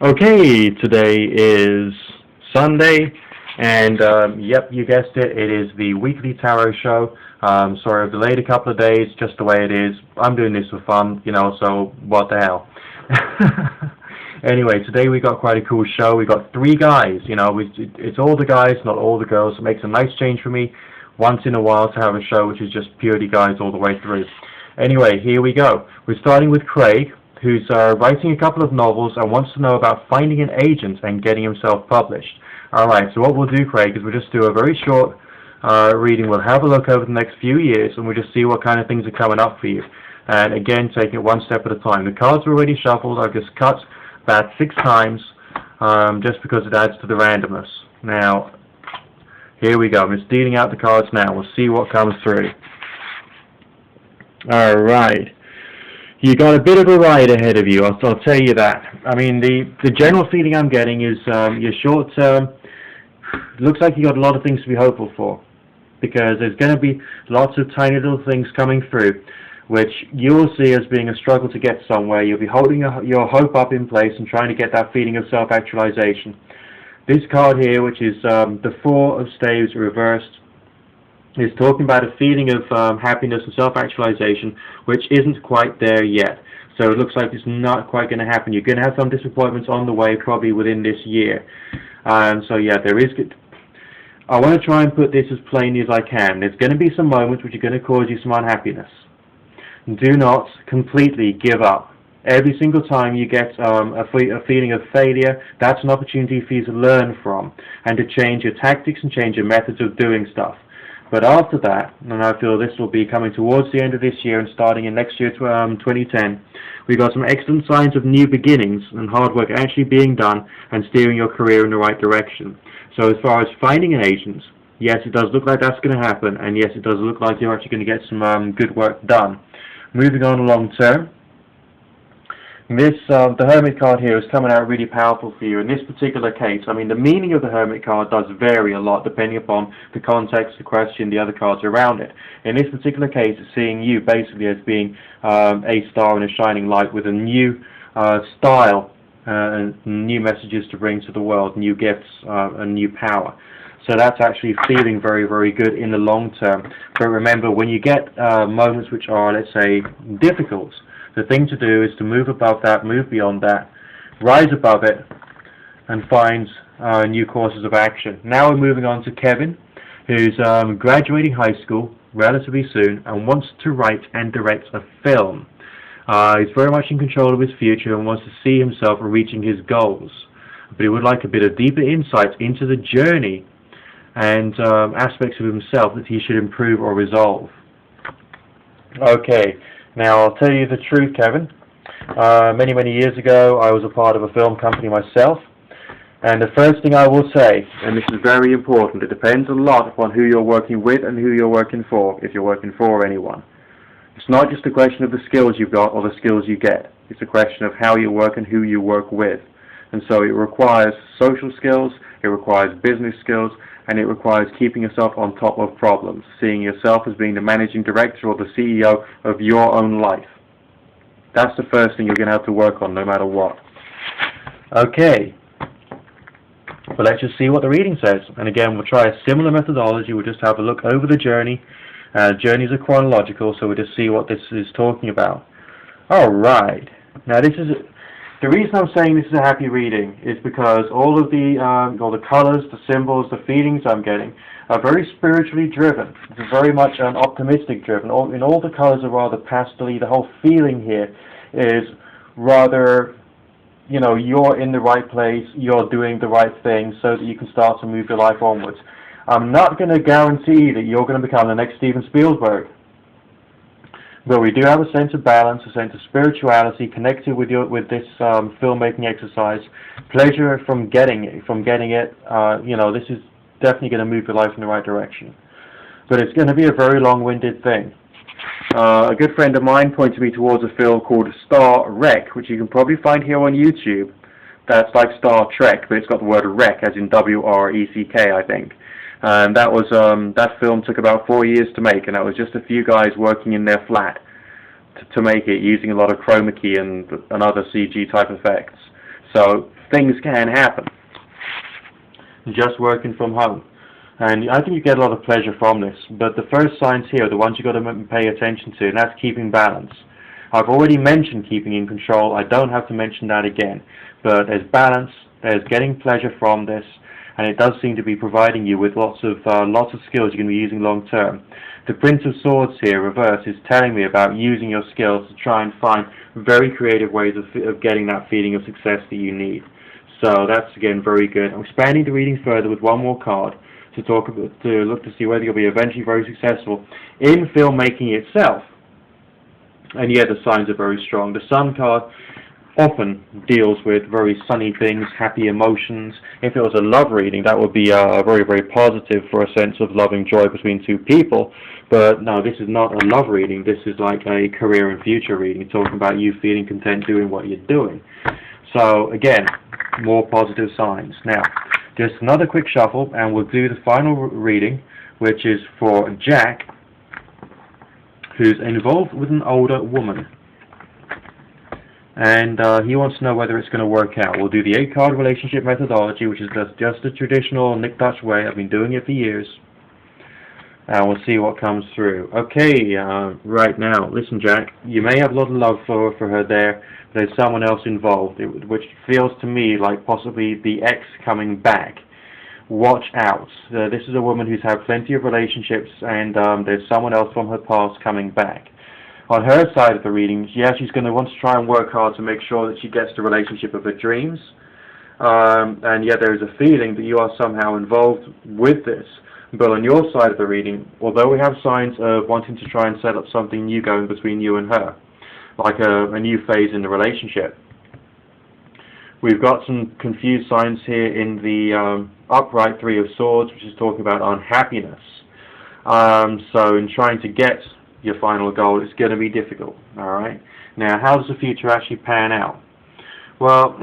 Okay, today is Sunday, and yep, you guessed it, it is the weekly tarot show. Sorry I've delayed a couple of days, just the way it is. I'm doing this for fun, so what the hell. Anyway, today we got quite a cool show. We got three guys, it's all the guys, not all the girls. It makes a nice change for me once in a while to have a show which is just purely guys all the way through. Anyway, here we go. We're starting with Craig, who's writing a couple of novels and wants to know about finding an agent and getting himself published. Alright, so what we'll do, Craig, is we'll just do a very short reading. We'll have a look over the next few years and we'll just see what kind of things are coming up for you. And again, taking it one step at a time. The cards are already shuffled. I've just cut about 6 times just because it adds to the randomness. Now, here we go. I'm just dealing out the cards now. We'll see what comes through. Alright. You got a bit of a ride ahead of you, I'll tell you that. I mean, the general feeling I'm getting is your short term, looks like you got a lot of things to be hopeful for, because there's going to be lots of tiny little things coming through, which you'll see as being a struggle to get somewhere. You'll be holding your hope up in place and trying to get that feeling of self-actualization. This card here, which is the Four of Staves reversed, is talking about a feeling of happiness and self-actualization which isn't quite there yet. So it looks like it's not quite going to happen. You're going to have some disappointments on the way, probably within this year. So yeah, there is. I want to try and put this as plainly as I can. There's going to be some moments which are going to cause you some unhappiness. Do not completely give up. Every single time you get a feeling of failure, that's an opportunity for you to learn from and to change your tactics and change your methods of doing stuff. But after that, and I feel this will be coming towards the end of this year and starting in next year, 2010, we've got some excellent signs of new beginnings and hard work actually being done and steering your career in the right direction. So as far as finding an agent, yes, it does look like that's going to happen, and yes, it does look like you're actually going to get some good work done. Moving on long term, the Hermit card here is coming out really powerful for you. In this particular case, I mean, the meaning of the Hermit card does vary a lot depending upon the context, the question, the other cards around it. In this particular case, it's seeing you basically as being a star in a shining light with a new style and new messages to bring to the world, new gifts and new power. So that's actually feeling very, very good in the long term. But remember, when you get moments which are, let's say, difficult, the thing to do is to move above that, move beyond that, rise above it, and find new courses of action. Now we're moving on to Kevin, who's graduating high school relatively soon and wants to write and direct a film. He's very much in control of his future and wants to see himself reaching his goals. But he would like a bit of deeper insight into the journey and aspects of himself that he should improve or resolve. Okay. Now, I'll tell you the truth, Kevin. Many, many years ago, I was a part of a film company myself. And the first thing I will say, and this is very important, it depends a lot upon who you're working with and who you're working for, if you're working for anyone. It's not just a question of the skills you've got or the skills you get. It's a question of how you work and who you work with. And so it requires social skills, it requires business skills, and it requires keeping yourself on top of problems, seeing yourself as being the managing director or the CEO of your own life. That's the first thing you're going to have to work on no matter what. Okay, but let's just see what the reading says. And again, we'll try a similar methodology. We'll just have a look over the journey. Journeys are chronological, so we'll just see what this is talking about. Alright, now this is... The reason I'm saying this is a happy reading is because all the colors, the symbols, the feelings I'm getting are very spiritually driven. It's very much optimistic driven. All the colors are rather pastel-y. The whole feeling here is rather, you're in the right place, you're doing the right thing so that you can start to move your life onwards. I'm not going to guarantee that you're going to become the next Steven Spielberg. But we do have a sense of balance, a sense of spirituality connected with this filmmaking exercise. Pleasure from getting it. This is definitely going to move your life in the right direction. But it's going to be a very long-winded thing. A good friend of mine pointed me towards a film called Star Wreck, which you can probably find here on YouTube. That's like Star Trek, but it's got the word wreck, as in W-R-E-C-K, I think. And that film took about 4 years to make, and that was just a few guys working in their flat to make it, using a lot of chroma key and other CG type effects. So things can happen. Just working from home. And I think you get a lot of pleasure from this. But the first signs here are the ones you've got to pay attention to, and that's keeping balance. I've already mentioned keeping in control. I don't have to mention that again. But there's balance, there's getting pleasure from this, and it does seem to be providing you with lots of skills you're going to be using long term. The Prince of Swords here, reverse, is telling me about using your skills to try and find very creative ways of getting that feeling of success that you need. So that's again very good. I'm expanding the reading further with one more card to look to see whether you'll be eventually very successful in filmmaking itself. And yeah, the signs are very strong. The Sun card often deals with very sunny things, happy emotions. If it was a love reading, that would be very, very positive for a sense of loving joy between two people. But no, this is not a love reading. This is like a career and future reading, talking about you feeling content doing what you're doing. So again, more positive signs. Now, just another quick shuffle, and we'll do the final reading, which is for Jack, who's involved with an older woman. And he wants to know whether it's going to work out. We'll do the 8-card relationship methodology, which is just the traditional Nick Dutch way. I've been doing it for years. And we'll see what comes through. Okay, right now, listen, Jack, you may have a lot of love for her there, but there's someone else involved, which feels to me like possibly the ex coming back. Watch out. This is a woman who's had plenty of relationships, and there's someone else from her past coming back. On her side of the reading, yeah, she's going to want to try and work hard to make sure that she gets the relationship of her dreams. And yet there is a feeling that you are somehow involved with this. But on your side of the reading, although we have signs of wanting to try and set up something new going between you and her, like a new phase in the relationship, we've got some confused signs here in the upright 3 of Swords, which is talking about unhappiness. So in trying to get your final goal, it's going to be difficult. Alright? Now, how does the future actually pan out? Well,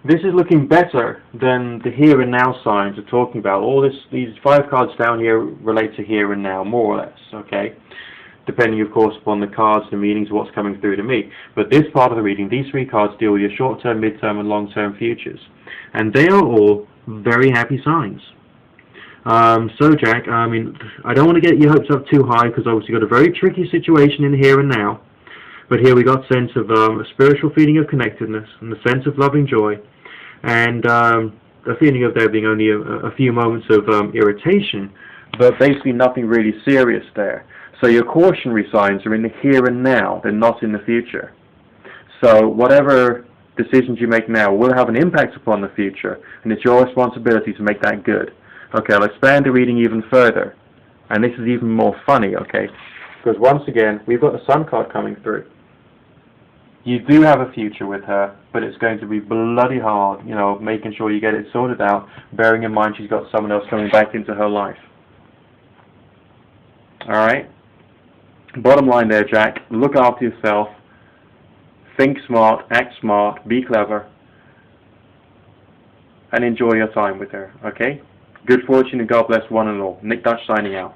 this is looking better than the here and now signs are talking about. All these 5 cards down here relate to here and now, more or less, okay? Depending, of course, upon the cards, the meanings of what's coming through to me. But this part of the reading, these 3 cards deal with your short-term, mid-term, and long-term futures. And they are all very happy signs. So, Jack, I mean, I don't want to get your hopes up too high, because obviously you've got a very tricky situation in the here and now. But here we got a sense of a spiritual feeling of connectedness, and a sense of loving joy, and a feeling of there being only a few moments of irritation, but basically nothing really serious there. So your cautionary signs are in the here and now, they're not in the future. So whatever decisions you make now will have an impact upon the future, and it's your responsibility to make that good. Okay, I'll expand the reading even further, and this is even more funny, okay? Because once again, we've got the Sun card coming through. You do have a future with her, but it's going to be bloody hard, you know, making sure you get it sorted out, bearing in mind she's got someone else coming back into her life. Alright? Bottom line there, Jack, look after yourself, think smart, act smart, be clever, and enjoy your time with her, okay? Good fortune and God bless one and all. Nick Dutch signing out.